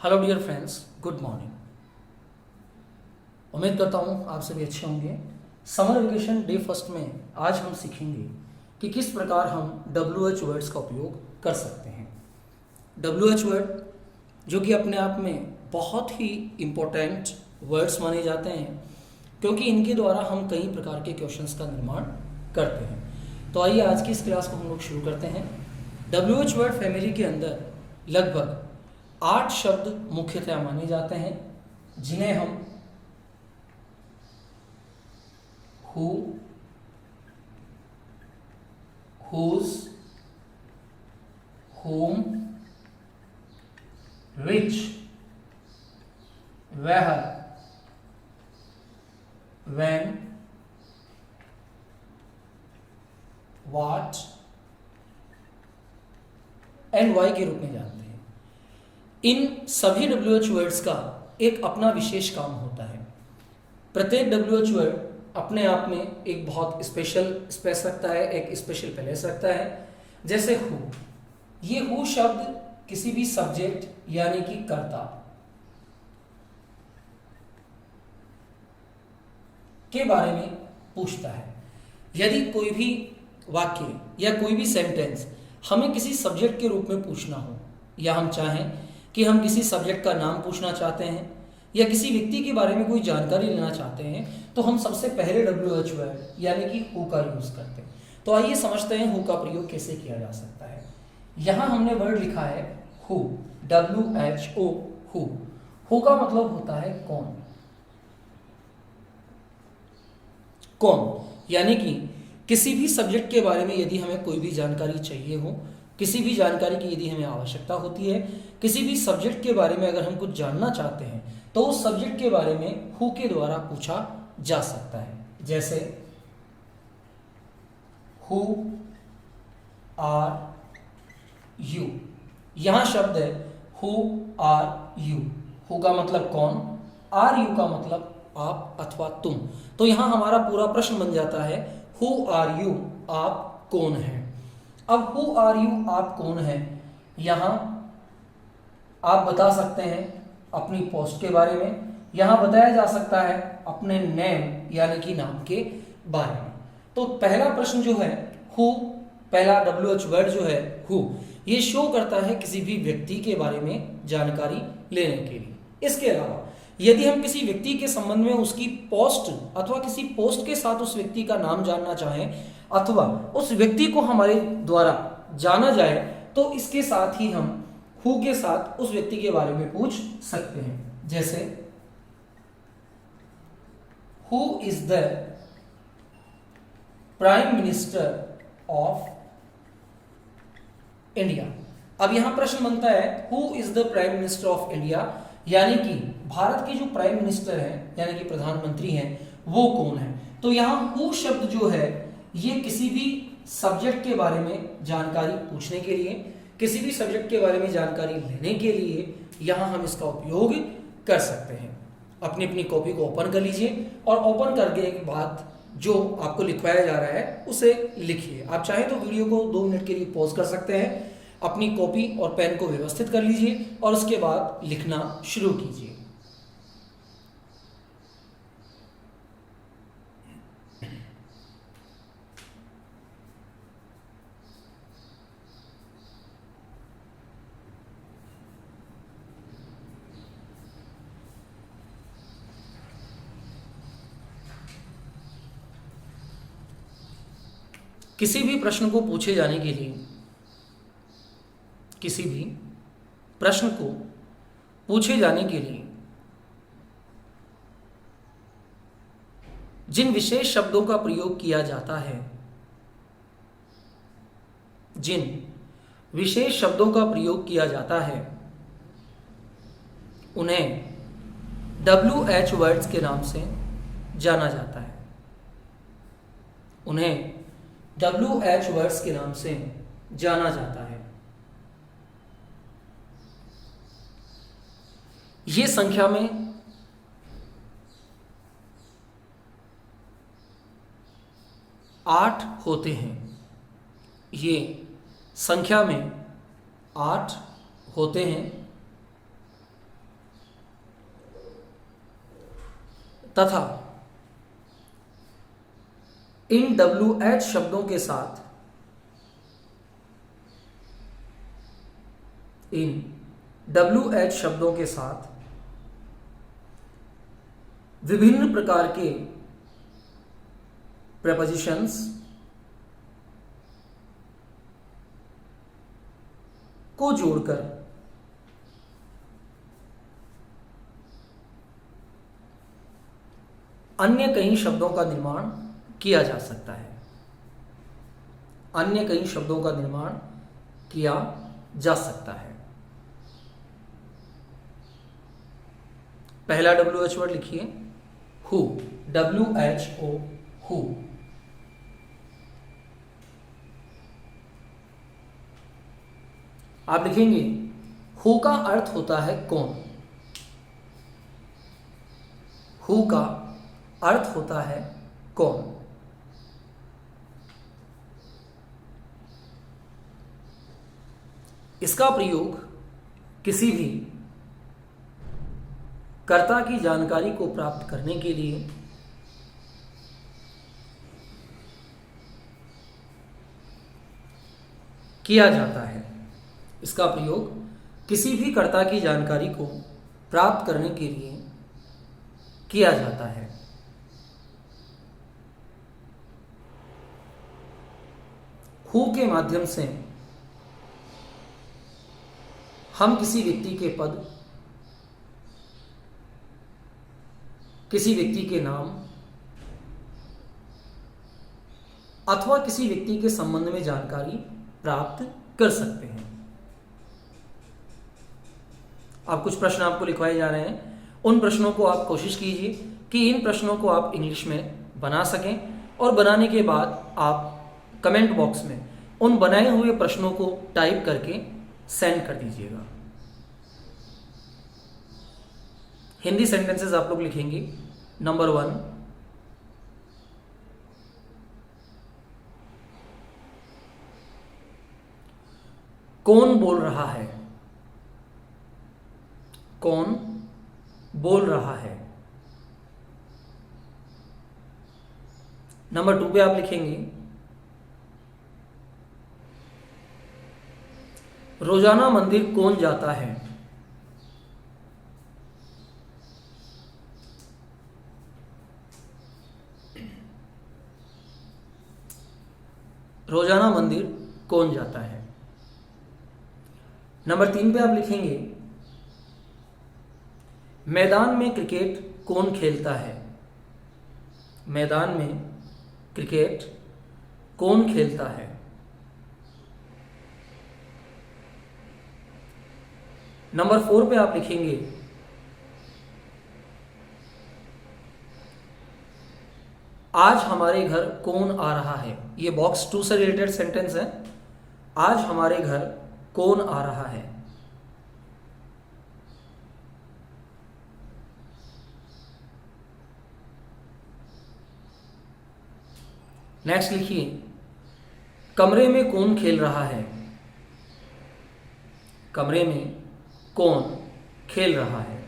Hello dear friends, good morning. उम्मीद करता हूँ आप सभी अच्छे होंगे। समर वेकेशन डे फर्स्ट में आज हम सीखेंगे कि किस प्रकार हम WH वर्ड्स का उपयोग कर सकते हैं। WH वर्ड जो कि अपने आप में बहुत ही इम्पोर्टेंट वर्ड्स माने जाते हैं, क्योंकि इनके द्वारा हम कई प्रकार के क्वेश्चंस का निर्माण करते हैं। तो आइए आज की इस क्लास को हम लोग शुरू करते हैं। WH वर्ड फैमिली के अंदर लगभग 8 शब्द मुख्यतः माने जाते हैं, जिन्हें हम who, whose, whom, which, where, when, what and why के रूप में जानते हैं। इन सभी WH वर्ड्स का एक अपना विशेष काम होता है। प्रत्येक WH वर्ड अपने आप में एक बहुत स्पेशल स्पेस रखता है, एक स्पेशल प्लेस रखता है। जैसे हु, ये हु शब्द किसी भी सब्जेक्ट यानी कि कर्ता के बारे में पूछता है। यदि कोई भी वाक्य या कोई भी सेंटेंस हमें किसी सब्जेक्ट के रूप में पूछना हो, या हम चाहें कि हम किसी सब्जेक्ट का नाम पूछना चाहते हैं या किसी व्यक्ति के बारे में कोई जानकारी लेना चाहते हैं, तो हम सबसे पहले WH वर्ड यानी कि हु का यूज करते हैं। तो आइए समझते हैं हु का प्रयोग कैसे किया जा सकता है। यहां हमने वर्ड लिखा है हु, WHO, हु। हु का मतलब होता है कौन। कौन यानी कि किसी भी सब्जेक्ट के बारे में यदि हमें कोई भी जानकारी चाहिए हो, किसी भी जानकारी की यदि हमें आवश्यकता होती है, किसी भी सब्जेक्ट के बारे में अगर हम कुछ जानना चाहते हैं, तो उस सब्जेक्ट के बारे में हु के द्वारा पूछा जा सकता है। जैसे हु आर यू, यहां शब्द है हु आर यू। हु का मतलब कौन, आर यू का मतलब आप अथवा तुम। तो यहां हमारा पूरा प्रश्न बन जाता है हु आर यू, आप कौन हैं। अब हु आर यू, आप कौन हैं, यहां आप बता सकते हैं अपनी पोस्ट के बारे में, यहां बताया जा सकता है अपने नेम यानी कि नाम के बारे में। तो पहला प्रश्न जो है हु, पहला WH वर्ड जो है हु, ये शो करता है किसी भी व्यक्ति के बारे में जानकारी लेने के लिए। इसके अलावा यदि हम किसी व्यक्ति के संबंध में उसकी पोस्ट अथवा किसी पोस्ट के साथ उस व्यक्ति का नाम जानना चाहें, अथवा उस व्यक्ति को हमारे द्वारा जाना जाए, तो इसके साथ ही हम हु के साथ उस व्यक्ति के बारे में पूछ सकते हैं। जैसे who is the prime minister of India. अब यहां प्रश्न बनता है who is the prime minister of India, यानी कि भारत के जो प्राइम मिनिस्टर हैं यानी कि प्रधानमंत्री हैं, वो कौन है। तो यहां हु शब्द जो है ये किसी भी सब्जेक्ट के बारे में जानकारी पूछने के लिए, किसी भी सब्जेक्ट के बारे में जानकारी लेने के लिए यहां हम इसका उपयोग कर सकते हैं। अपनी अपनी कॉपी को ओपन कर लीजिए और ओपन करके एक बात जो आपको लिखवाया जा रहा है उसे लिखिए। आप चाहें तो वीडियो को 2 मिनट के लिए पॉज कर सकते हैं, अपनी कॉपी और पेन को व्यवस्थित कर लीजिए और उसके बाद लिखना शुरू कीजिए। किसी भी प्रश्न को पूछे जाने के लिए, किसी भी प्रश्न को पूछे जाने के लिए जिन विशेष शब्दों का प्रयोग किया जाता है, जिन विशेष शब्दों का प्रयोग किया जाता है, उन्हें WH वर्ड्स के नाम से जाना जाता है। उन्हें WH वर्ड्स के नाम से जाना जाता है। ये संख्या में 8 होते हैं। ये संख्या में 8 होते हैं। तथा इन WH शब्दों के साथ विभिन्न प्रकार के प्रेपोजिशंस को जोड़कर अन्य कई शब्दों का निर्माण किया जा सकता है। अन्य कई शब्दों का निर्माण किया जा सकता है। पहला WH वर्ड लिखिए, हु, WHO, हु। आप लिखेंगे हु का अर्थ होता है कौन। हु का अर्थ होता है कौन। इसका प्रयोग किसी भी कर्ता की जानकारी को प्राप्त करने के लिए किया जाता है। इसका प्रयोग किसी भी कर्ता की जानकारी को प्राप्त करने के लिए किया जाता है। हु के माध्यम से हम किसी व्यक्ति के पद, किसी व्यक्ति के नाम अथवा किसी व्यक्ति के संबंध में जानकारी प्राप्त कर सकते हैं। अब कुछ प्रश्न आपको लिखवाए जा रहे हैं। उन प्रश्नों को आप कोशिश कीजिए कि इन प्रश्नों को आप इंग्लिश में बना सकें और बनाने के बाद आप कमेंट बॉक्स में उन बनाए हुए प्रश्नों को टाइप करके सेंड कर दीजिएगा। हिंदी सेंटेंसेस आप लोग लिखेंगे। नंबर 1, कौन बोल रहा है? कौन बोल रहा है? नंबर 2 पे आप लिखेंगे रोजाना मंदिर कौन जाता है? रोजाना मंदिर कौन जाता है? नंबर 3 पे आप लिखेंगे मैदान में क्रिकेट कौन खेलता है? मैदान में क्रिकेट कौन खेलता है? नंबर 4 पे आप लिखेंगे आज हमारे घर कौन आ रहा है? ये बॉक्स 2 से रिलेटेड सेंटेंस है। आज हमारे घर कौन आ रहा है? नेक्स्ट लिखिए कमरे में कौन खेल रहा है? कमरे में कौन खेल रहा है?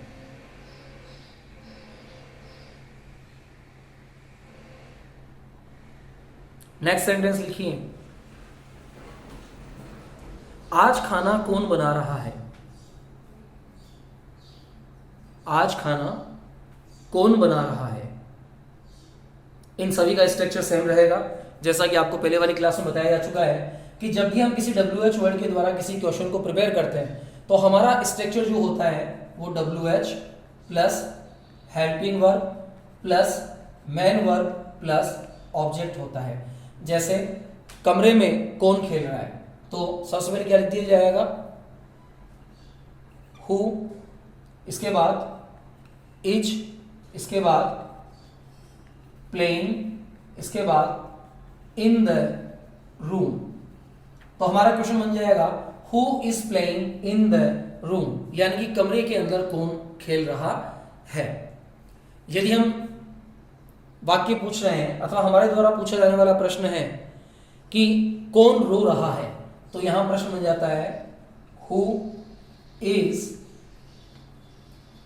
नेक्स्ट सेंटेंस लिखिए आज खाना कौन बना रहा है? आज खाना कौन बना रहा है? इन सभी का स्ट्रक्चर सेम रहेगा। जैसा कि आपको पहले वाली क्लास में बताया जा चुका है कि जब भी हम किसी WH वर्ड के द्वारा किसी क्वेश्चन को प्रिपेयर करते हैं तो हमारा स्ट्रक्चर जो होता है वो WH plus helping verb plus main verb plus object होता है। जैसे कमरे में कौन खेल रहा है तो सबसे पहले क्या लिख दिया जाएगा? हु, इसके बाद इज, इसके बाद प्लेइंग, इसके बाद इन द रूम। तो हमारा क्वेश्चन बन जाएगा who is playing in the room, यानी कि कमरे के अंदर कौन खेल रहा है। यदि हम वाक्य पूछ रहे हैं अथवा हमारे द्वारा पूछा जाने वाला प्रश्न है कि कौन रो रहा है तो यहां प्रश्न बन जाता है हु इज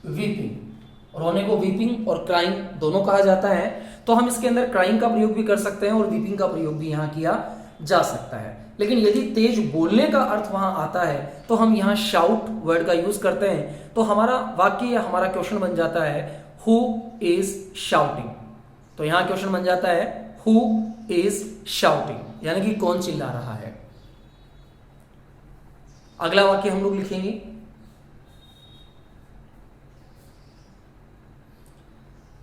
वीपिंग। रोने को वीपिंग और क्राइंग दोनों कहा जाता है, तो हम इसके अंदर क्राइंग का प्रयोग भी कर सकते हैं और वीपिंग का प्रयोग भी यहाँ किया जा सकता है। लेकिन यदि तेज बोलने का अर्थ वहां आता है तो हम यहाँ शाउट वर्ड का यूज करते हैं। तो हमारा वाक्य या हमारा क्वेश्चन बन जाता है हु इज शाउटिंग। तो यहां क्वेश्चन बन जाता है हु इज शाउटिंग, यानी कि कौन चिल्ला रहा है। अगला वाक्य हम लोग लिखेंगे,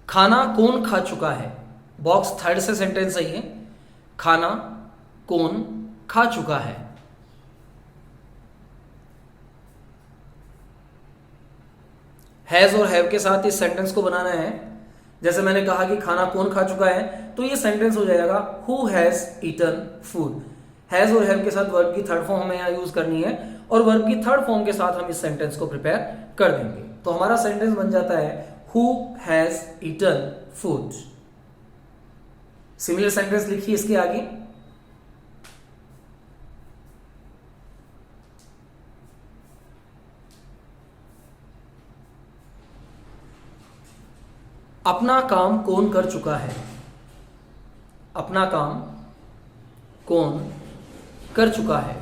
खाना कौन खा चुका है। बॉक्स थर्ड से सेंटेंस सही है, खाना कौन खा चुका है। हैज और हैव के साथ इस सेंटेंस को बनाना है। जैसे मैंने कहा कि खाना कौन खा चुका है, तो ये सेंटेंस हो जाएगा who has eaten food. Has और हैव के साथ वर्ब की थर्ड फॉर्म हमें यहां यूज करनी है और वर्ब की थर्ड फॉर्म के साथ हम इस सेंटेंस को प्रिपेयर कर देंगे। तो हमारा सेंटेंस बन जाता है who has eaten food. Similar sentence लिखिए इसके आगे, अपना काम कौन कर चुका है। अपना काम कौन कर चुका है।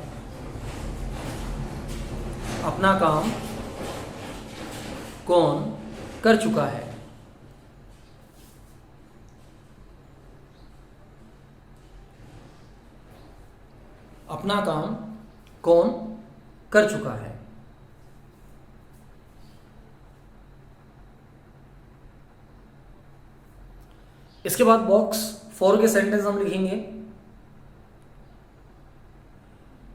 अपना काम कौन कर चुका है। अपना काम कौन कर चुका है। इसके बाद बॉक्स 4 के सेंटेंस हम लिखेंगे,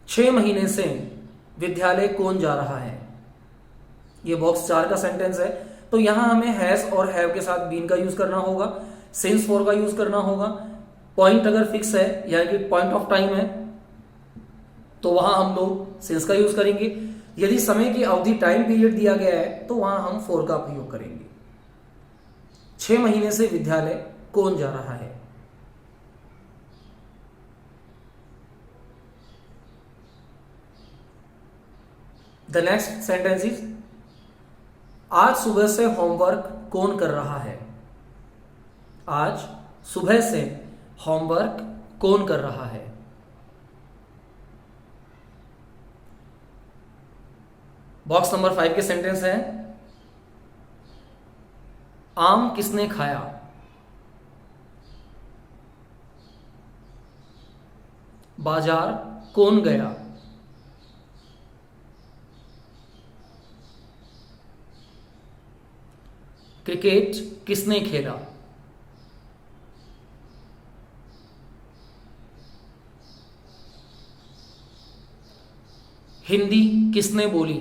6 महीने से विद्यालय कौन जा रहा है। ये बॉक्स 4 का सेंटेंस है, तो यहां हमें हैज और हैव के साथ बीन का यूज करना होगा, सिंस फॉर का यूज करना होगा। पॉइंट अगर फिक्स है यानी कि पॉइंट ऑफ टाइम है तो वहां हम लोग सिंस का यूज करेंगे। यदि समय की अवधि टाइम पीरियड दिया गया है तो वहां हम फॉर का प्रयोग करेंगे। 6 महीने से विद्यालय कौन जा रहा है। द नेक्स्ट सेंटेंस इज, आज सुबह से होमवर्क कौन कर रहा है। आज सुबह से होमवर्क कौन कर रहा है। बॉक्स नंबर 5 के सेंटेंस है, आम किसने खाया। बाजार कौन गया। क्रिकेट किसने खेला। हिंदी किसने बोली।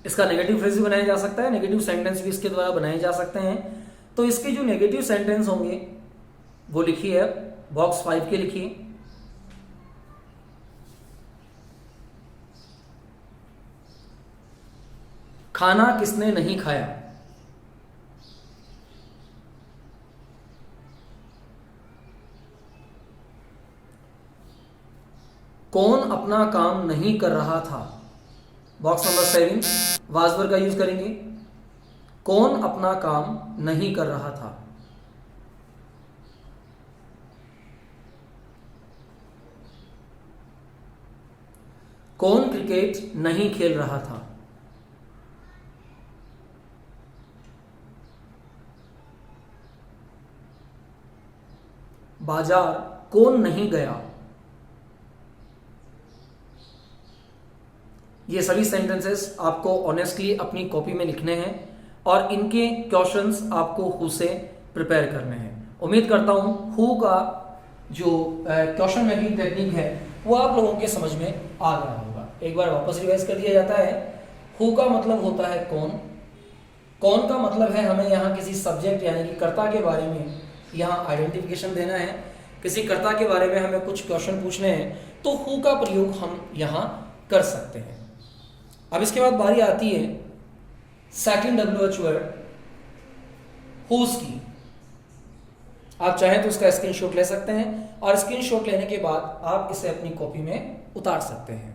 इसका नेगेटिव फ्रेज भी बनाया जा सकता है, नेगेटिव सेंटेंस भी इसके द्वारा बनाए जा सकते हैं। तो इसके जो नेगेटिव सेंटेंस होंगे वो लिखिए, बॉक्स 5 के लिखिए। खाना किसने नहीं खाया। कौन अपना काम नहीं कर रहा था। बॉक्स नंबर 7 वाजवर का यूज करेंगे, कौन अपना काम नहीं कर रहा था। कौन क्रिकेट नहीं खेल रहा था। बाजार कौन नहीं गया। ये सभी सेंटेंसेस आपको ऑनेस्टली अपनी कॉपी में लिखने हैं और इनके क्वेश्चंस आपको हु से प्रिपेयर करने हैं। उम्मीद करता हूं हु का जो क्वेश्चन मेकिंग टेक्निक है वो आप लोगों के समझ में आ गया होगा। एक बार वापस रिवाइज कर दिया जाता है। हु का मतलब होता है कौन। कौन का मतलब है हमें यहाँ किसी सब्जेक्ट यानी कि कर्ता के बारे में यहाँ आइडेंटिफिकेशन देना है, किसी कर्ता के बारे में हमें कुछ क्वेश्चन पूछने हैं, तो हु का प्रयोग हम यहाँ कर सकते हैं। अब इसके बाद बारी आती है सेकंड WH वर्ड हुज की। आप चाहें तो उसका स्क्रीनशॉट ले सकते हैं और स्क्रीनशॉट लेने के बाद आप इसे अपनी कॉपी में उतार सकते हैं।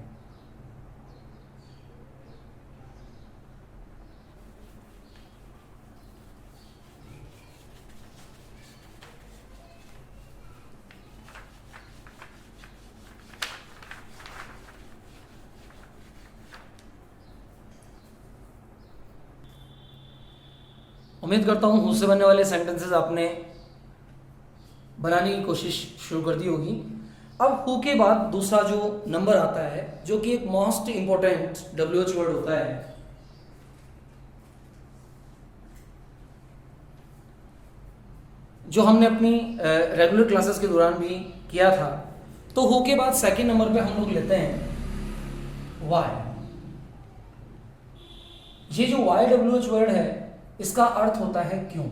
उम्मीद करता हूँ हु से बनने वाले सेंटेंसेस आपने बनाने की कोशिश शुरू कर दी होगी। अब हु के बाद दूसरा जो नंबर आता है, जो कि एक मोस्ट इंपॉर्टेंट WH वर्ड होता है, जो हमने अपनी रेगुलर क्लासेस के दौरान भी किया था। तो हु के बाद सेकंड नंबर पे हम लोग लेते हैं वाई। ये जो YWH वर्ड है, इसका अर्थ होता है क्यों।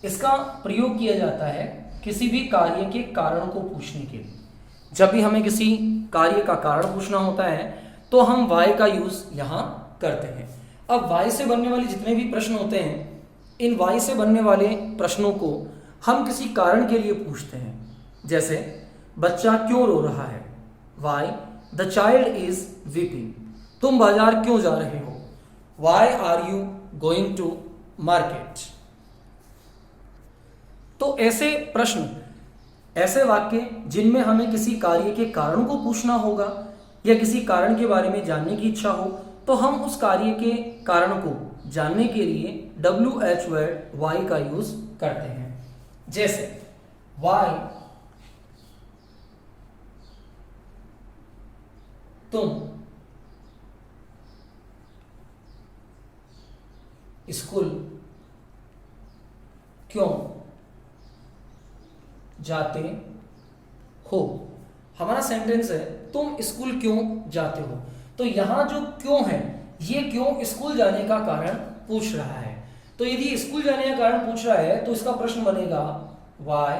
इसका प्रयोग किया जाता है किसी भी कार्य के कारण को पूछने के लिए। जब भी हमें किसी कार्य का कारण पूछना होता है तो हम वाई का यूज यहां करते हैं। अब वाई से बनने वाले जितने भी प्रश्न होते हैं, इन वाई से बनने वाले प्रश्नों को हम किसी कारण के लिए पूछते हैं। जैसे बच्चा क्यों रो रहा है, why the child is weeping. तुम बाजार क्यों जा रहे हो, why are you going to market. तो ऐसे प्रश्न, ऐसे वाक्य जिनमें हमें किसी कार्य के कारण को पूछना होगा या किसी कारण के बारे में जानने की इच्छा हो, तो हम उस कार्य के कारण को जानने के लिए WH वर्ड वाई का यूज करते हैं। जैसे वाई तुम स्कूल क्यों जाते हो। हमारा सेंटेंस है तुम स्कूल क्यों जाते हो। तो यहां जो क्यों है, ये क्यों स्कूल जाने का कारण पूछ रहा है। तो यदि स्कूल जाने का कारण पूछ रहा है तो इसका प्रश्न बनेगा why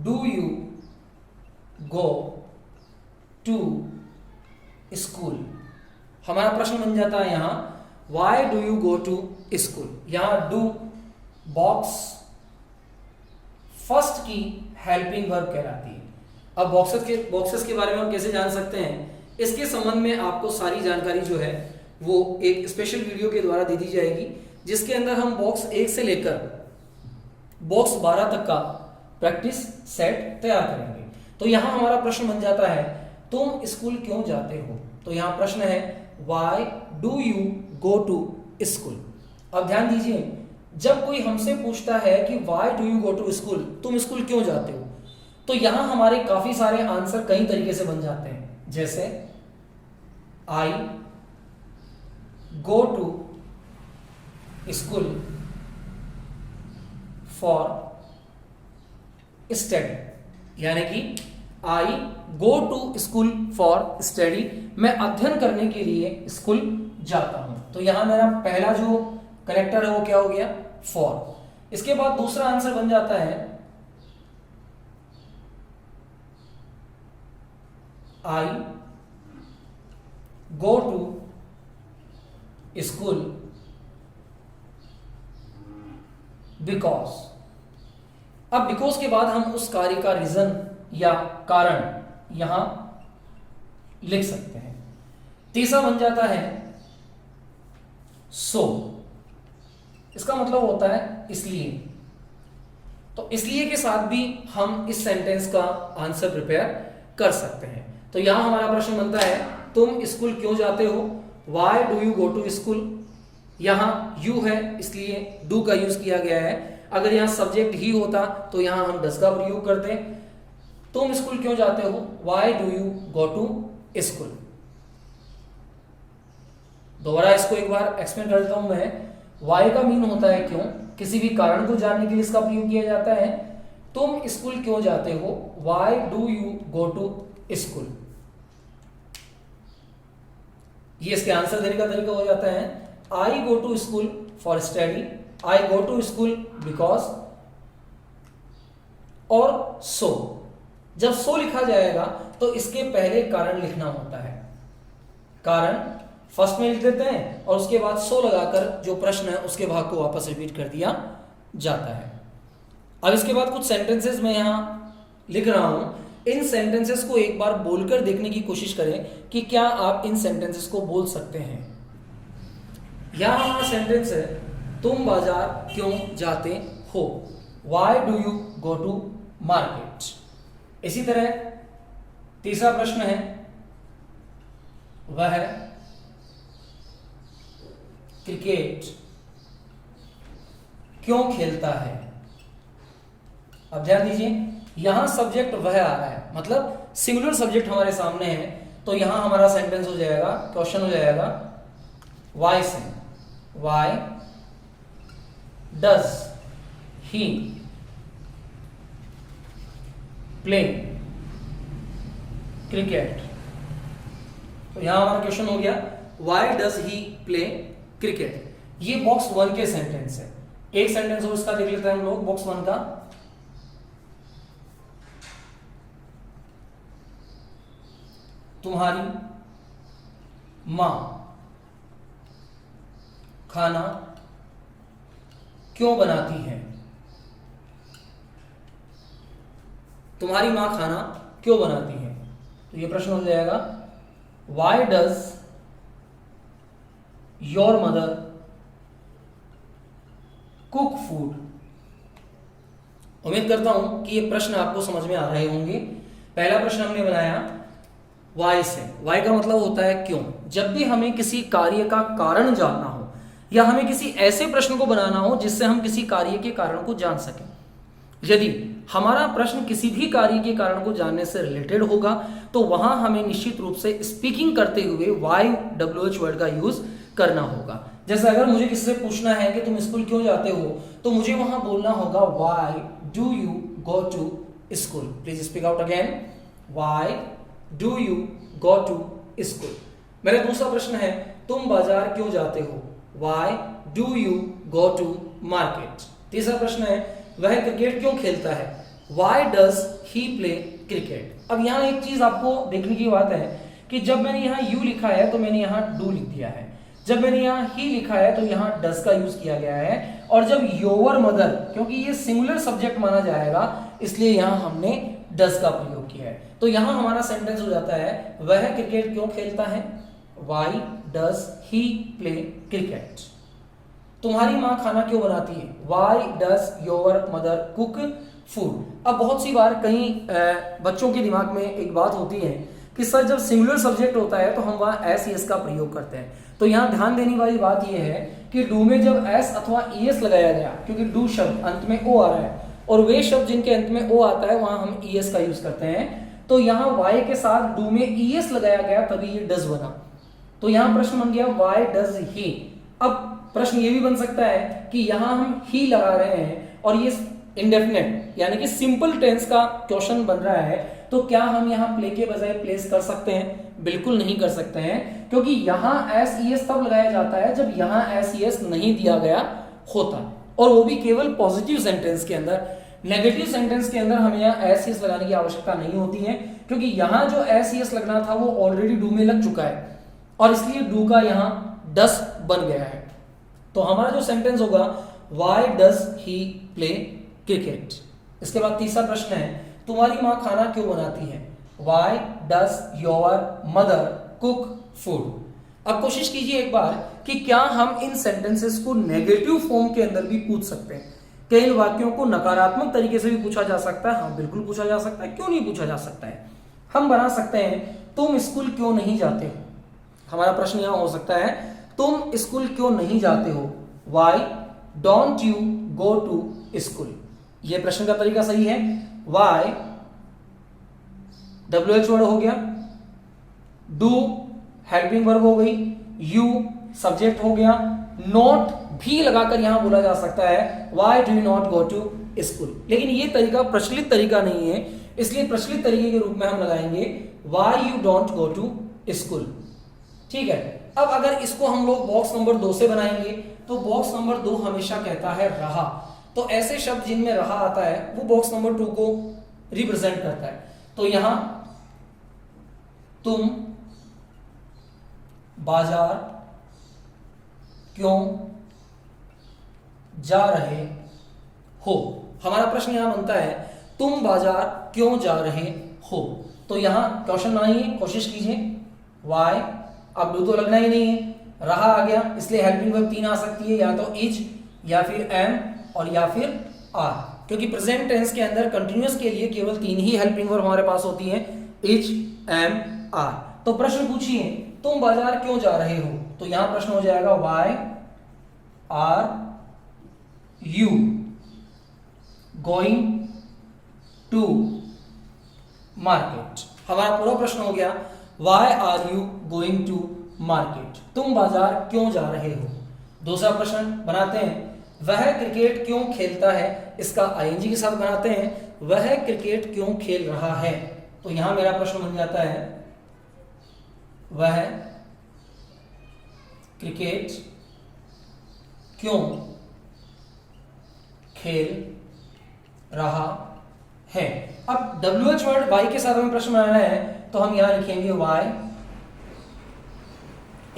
do you go to school. हमारा प्रश्न बन जाता है यहां why do you go to school. यहां डू बॉक्स फर्स्ट की हेल्पिंग वर्ब कहलाती है। अब बॉक्सेस के बारे में हम कैसे जान सकते हैं, इसके संबंध में आपको सारी जानकारी जो है वो एक स्पेशल वीडियो के द्वारा दे दी जाएगी, जिसके अंदर हम बॉक्स 1 से लेकर बॉक्स 12 तक का प्रैक्टिस सेट तैयार करेंगे। तो यहां हमारा प्रश्न बन जाता है तुम स्कूल क्यों जाते हो। तो यहां प्रश्न है why do you go to school. अब ध्यान दीजिए, जब कोई हमसे पूछता है कि why do you go to school, तुम स्कूल क्यों जाते हो, तो यहां हमारे काफी सारे आंसर कई तरीके से बन जाते हैं। जैसे I go to school for study, यानी कि I go to school for study, मैं अध्ययन करने के लिए स्कूल जाता हूं। तो यहां मेरा पहला जो कनेक्टर है वो क्या हो गया, फॉर। इसके बाद दूसरा आंसर बन जाता है I go to school because. अब बिकॉज के बाद हम उस कार्य का रीजन या कारण यहां लिख सकते हैं। तीसरा बन जाता है सो। इसका मतलब होता है इसलिए। तो इसलिए के साथ भी हम इस सेंटेंस का आंसर प्रिपेयर कर सकते हैं। तो यहां हमारा प्रश्न बनता है तुम स्कूल क्यों जाते हो, why do you go to school. यहां यू है इसलिए डू का यूज किया गया है। अगर यहां सब्जेक्ट ही होता तो यहां हम डज का प्रयोग करते। तुम स्कूल क्यों जाते हो, why do you go to school. दोबारा इसको एक बार एक्सप्लेन कर देता हूं मैं। वाई का मीन होता है क्यों, किसी भी कारण को जानने के लिए इसका प्रयोग किया जाता है। तुम स्कूल क्यों जाते हो, why do you go to school. ये इसके आंसर देने का तरीका हो जाता है I go to school for study, I go to school because, और सो। जब सो लिखा जाएगा तो इसके पहले कारण लिखना होता है। कारण फर्स्ट में लिख देते हैं और उसके बाद सो लगाकर जो प्रश्न है उसके भाग को वापस रिपीट कर दिया जाता है। अब इसके बाद कुछ सेंटेंसेस मैं यहां लिख रहा हूं। इन सेंटेंसेस को एक बार बोलकर देखने की कोशिश करें कि क्या आप इन सेंटेंसेस को बोल सकते हैं। यहां हमारा सेंटेंस है तुम बाजार क्यों जाते हो, why do you go to market. इसी तरह तीसरा प्रश्न है वह है क्रिकेट क्यों खेलता है। अब ध्यान दीजिए, यहां सब्जेक्ट वह आ रहा है, मतलब सिंगुलर सब्जेक्ट हमारे सामने है, तो यहां हमारा सेंटेंस हो जाएगा, क्वेश्चन हो जाएगा वाई से, Y does he play cricket. तो यहां हमारा क्वेश्चन हो गया Y does he play cricket. ये बॉक्स 1 के सेंटेंस है। एक सेंटेंस और इसका देख लेते हैं हम लोग, बॉक्स 1 का। तुम्हारी मां खाना क्यों बनाती है। तुम्हारी मां खाना क्यों बनाती है, तो ये प्रश्न हो जाएगा Y does your mother cook food. उम्मीद करता हूं कि ये प्रश्न आपको समझ में आ रहे होंगे। पहला प्रश्न हमने बनाया वाई से। वाई का मतलब होता है क्यों। जब भी हमें किसी कार्य का कारण जानना हो या हमें किसी ऐसे प्रश्न को बनाना हो जिससे हम किसी कार्य के कारण को जान सकें, यदि हमारा प्रश्न किसी भी कार्य के कारण को जानने से रिलेटेड होगा तो वहां हमें निश्चित रूप से स्पीकिंग करते हुए वाई WH वर्ड का यूज करना होगा। जैसे अगर मुझे किसी से पूछना है कि तुम स्कूल क्यों जाते हो, तो मुझे वहां बोलना होगा why do you go to school. Please speak out again, why do you go to school. मेरा दूसरा प्रश्न है तुम बाजार क्यों जाते हो, why do you go to market. तीसरा प्रश्न है वह क्रिकेट क्यों खेलता है, why does he play cricket. अब यहाँ एक चीज आपको देखने की बात है कि जब मैंने यहाँ यू लिखा है तो मैंने यहाँ डू लिख दिया है, जब मैंने यहाँ ही लिखा है तो यहाँ डज का यूज किया गया है, और जब योर मदर, क्योंकि ये सिंगुलर सब्जेक्ट माना जाएगा इसलिए यहाँ हमने डज का प्रयोग किया है। तो यहाँ हमारा सेंटेंस हो जाता है वह क्रिकेट क्यों खेलता है, why does he play cricket. तुम्हारी माँ खाना क्यों बनाती है, why does your mother cook food. अब बहुत सी बार कई बच्चों के दिमाग में एक बात होती है कि सर जब सिंगुलर सब्जेक्ट होता है तो हम वहाँ एस एस का प्रयोग करते हैं। तो यहाँ ध्यान देने वाली बात यह है कि डू में जब एस अथवा ईएस लगाया गया, क्योंकि डू शब्द अंत में ओ आ रहा है और वे शब्द जिनके अंत में ओ आता है वहां हम ईएस का यूज करते हैं, तो यहाँ वाई के साथ डू में ईएस लगाया गया तभी ये डज बना। तो यहाँ प्रश्न बन गया वाई डज ही। अब प्रश्न ये भी बन सकता है कि यहाँ हम ही लगा रहे हैं और ये इंडेफिनेट यानी कि सिंपल टेंस का क्वेश्चन बन रहा है, तो क्या हम यहाँ प्ले के बजाय प्लेस कर सकते हैं, बिल्कुल नहीं कर सकते हैं, क्योंकि यहाँ एस ईएस तब लगाया जाता है जब यहाँ एस ईएस नहीं दिया गया होता, और वो भी केवल पॉजिटिव सेंटेंस के अंदर। नेगेटिव सेंटेंस के अंदर हमें यहाँ एस ईएस लगाने की आवश्यकता नहीं होती है, क्योंकि यहाँ जो एस ईएस लगना था वो ऑलरेडी डू में लग चुका है और इसलिए डू का यहाँ डस बन गया है। तो हमारा जो सेंटेंस होगा Y does he play cricket. इसके बाद तीसरा प्रश्न है तुम्हारी माँ खाना क्यों बनाती है, why does your mother cook food. अब कोशिश कीजिए एक बार कि क्या हम इन सेंटेंसेस को नेगेटिव फॉर्म के अंदर भी पूछ सकते हैं। क्या इन वाक्यों को नकारात्मक तरीके से भी पूछा जा सकता है? हाँ बिल्कुल पूछा जा सकता है, क्यों नहीं पूछा जा सकता है। हम बना सकते हैं तुम स्कूल क्यों नहीं जाते हो। हमारा प्रश्न यहां हो सकता है तुम स्कूल क्यों नहीं जाते हो, why don't you go to school. यह प्रश्न का तरीका सही है। वाई WH वर्ड हो गया, डू हेल्पिंग वर्ब हो गई, यू सब्जेक्ट हो गया, नॉट भी लगाकर यहां बोला जा सकता है why do you not go to school. लेकिन ये तरीका प्रचलित तरीका नहीं है, इसलिए प्रचलित तरीके के रूप में हम लगाएंगे why you don't go to school. ठीक है। अब अगर इसको हम लोग बॉक्स नंबर 2 से बनाएंगे तो बॉक्स नंबर 2 हमेशा कहता है रहा। तो ऐसे शब्द जिनमें रहा आता है वो बॉक्स नंबर 2 को रिप्रेजेंट करता है। तो यहां तुम बाजार क्यों जा रहे हो। हमारा प्रश्न यहां बनता है तुम बाजार क्यों जा रहे हो। तो यहां क्वेश्चन बनाइए, कोशिश कीजिए। वाई, अब डू तो लगना ही नहीं है, रहा आ गया, इसलिए हेल्पिंग वर्ब 3 आ सकती है, या तो इज या फिर एम और या फिर आर, क्योंकि प्रेजेंट टेंस के अंदर कंटिन्यूअस के लिए केवल 3 ही हेल्पिंग वर्ब हमारे पास होती है, इज एम आर। तो प्रश्न पूछिए तुम बाजार क्यों जा रहे हो। तो यहां प्रश्न हो जाएगा why are you going to market. हमारा पूरा प्रश्न हो गया, why are you going to market, तुम बाजार क्यों जा रहे हो। दूसरा प्रश्न बनाते हैं, वह क्रिकेट क्यों खेलता है, इसका आईएनजी के साथ बनाते हैं, वह क्रिकेट क्यों खेल रहा है। तो यहां मेरा प्रश्न बन जाता है, वह क्रिकेट क्यों खेल रहा है। अब WH वर्ड वाई के साथ हमें प्रश्न बनाना है, तो हम यहां लिखेंगे why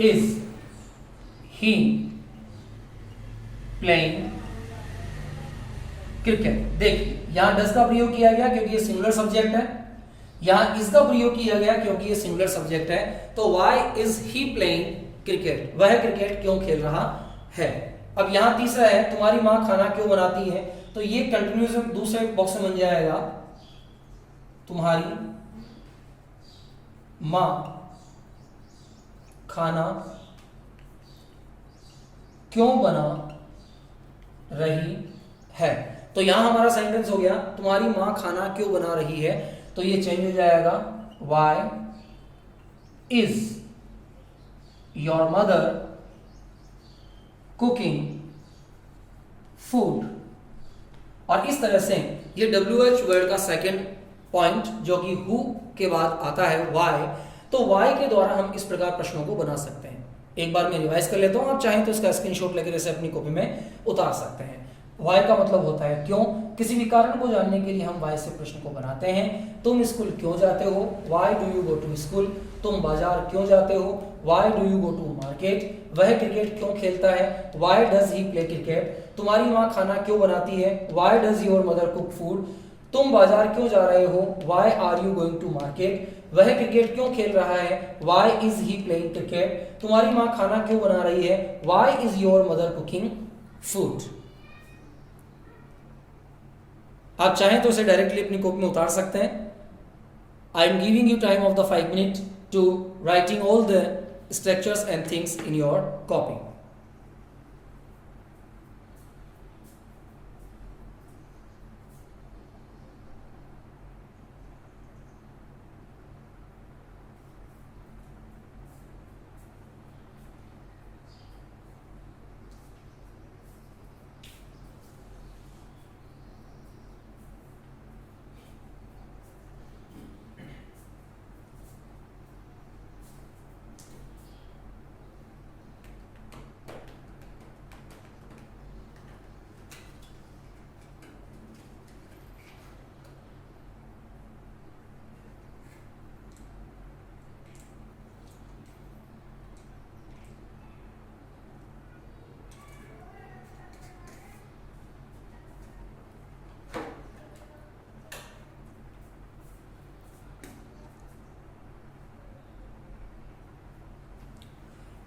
is he playing cricket. देखिए यहां डज का प्रयोग किया गया क्योंकि ये सिंगुलर सब्जेक्ट है, यहां इज का प्रयोग किया गया क्योंकि ये सिंगुलर सब्जेक्ट है। तो why is he playing cricket, वह क्रिकेट क्यों खेल रहा है। अब यहां तीसरा है, तुम्हारी मां खाना क्यों बनाती है। तो ये कंटिन्यूस दूसरे बॉक्स में बन जाएगा, तुम्हारी मां खाना क्यों बना रही है। तो यहां हमारा सेंटेंस हो गया, तुम्हारी मां खाना क्यों बना रही है। तो ये चेंज हो जाएगा, why is your mother cooking food. और इस तरह से ये WH वर्ड का सेकेंड पॉइंट जो कि हु के बाद आता है वाई, तो वाई के द्वारा हम इस प्रकार प्रश्नों को बना सकते हैं। एक बार मैं रिवाइज कर लेता हूं, आप चाहें तो इसका स्क्रीनशॉट लेकर इसे अपनी कॉपी में उतार सकते हैं। वाई का मतलब होता है क्यों, किसी भी कारण को जानने के लिए हम वाई से प्रश्न को बनाते हैं। तुम स्कूल क्यों जाते हो, why do you go to school. तुम बाजार क्यों जाते हो, why do you go to market. वह क्रिकेट क्यों खेलता है, why does he play cricket. तुम्हारी माँ खाना क्यों बनाती है, why does your mother cook food. तुम बाजार क्यों जा रहे हो, why are you going to market. वह क्रिकेट क्यों खेल रहा है, why is he playing cricket. तुम्हारी माँ खाना क्यों बना रही है, why is your mother cooking food. आप चाहें तो इसे डायरेक्टली अपनी कॉपी में उतार सकते हैं। I am giving you time of the 5 minute to writing all the structures and things in your copy.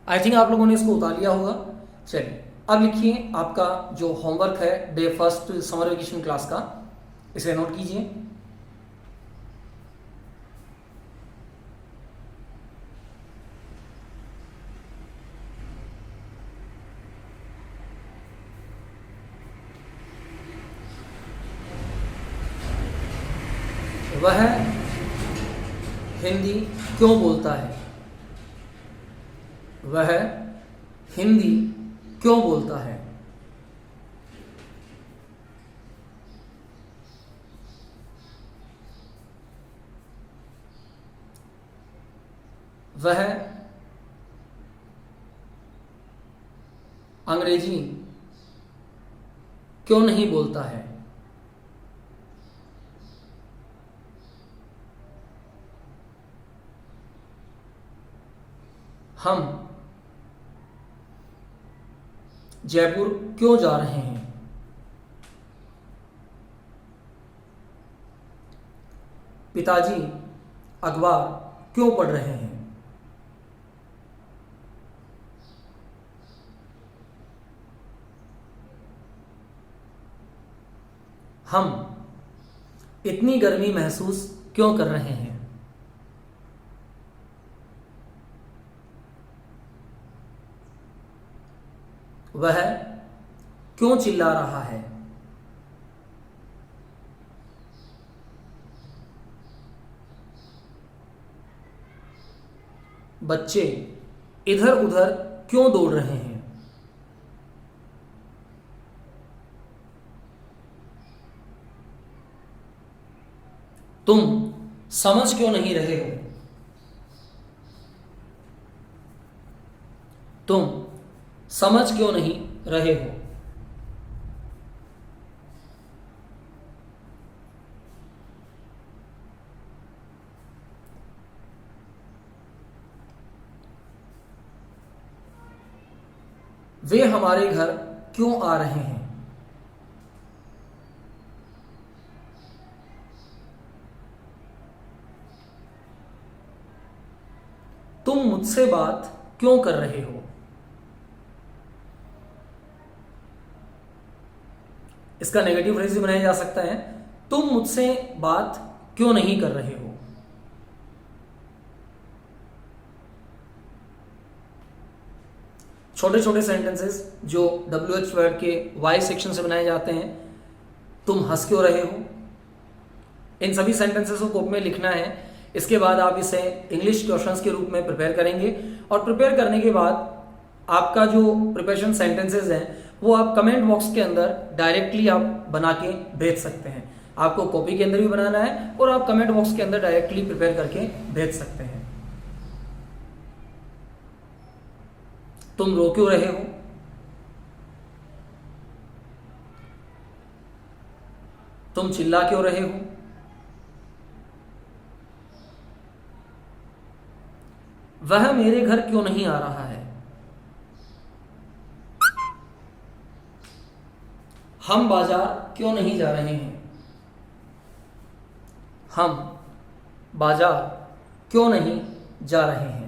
I think आप लोगों ने इसको उतार लिया होगा। चलिए अब लिखिए आपका जो होमवर्क है day first summer vacation class का, इसे नोट कीजिए। वह हिंदी क्यों बोलता है, वह हिंदी क्यों बोलता है। वह अंग्रेजी क्यों नहीं बोलता है। हम जयपुर क्यों जा रहे हैं। पिताजी अखबार क्यों पढ़ रहे हैं। हम इतनी गर्मी महसूस क्यों कर रहे हैं। वह क्यों चिल्ला रहा है? बच्चे इधर उधर क्यों दौड़ रहे हैं? तुम समझ क्यों नहीं रहे हो? तुम समझ क्यों नहीं रहे हो? वे हमारे घर क्यों आ रहे हैं? तुम मुझसे बात क्यों कर रहे हो? इसका नेगेटिव फ्रेज भी बनाया जा सकता है, तुम मुझसे बात क्यों नहीं कर रहे हो? छोटे छोटे सेंटेंसेस जो WH वर्ड के वाई सेक्शन से बनाए जाते हैं। तुम हंस क्यों रहे हो? इन सभी सेंटेंसेस को कॉपी में लिखना है। इसके बाद आप इसे इंग्लिश क्वेश्चंस के रूप में प्रिपेयर करेंगे और प्रिपेयर करने के बाद आपका जो प्रिपरेशन सेंटेंसेस हैं वो आप कमेंट बॉक्स के अंदर डायरेक्टली आप बना के भेज सकते हैं। आपको कॉपी के अंदर भी बनाना है और आप कमेंट बॉक्स के अंदर डायरेक्टली प्रिपेयर करके भेज सकते हैं। तुम रो क्यों रहे हो? तुम चिल्ला क्यों रहे हो? वह मेरे घर क्यों नहीं आ रहा है? हम बाजार क्यों नहीं जा रहे हैं? हम बाजार क्यों नहीं जा रहे हैं?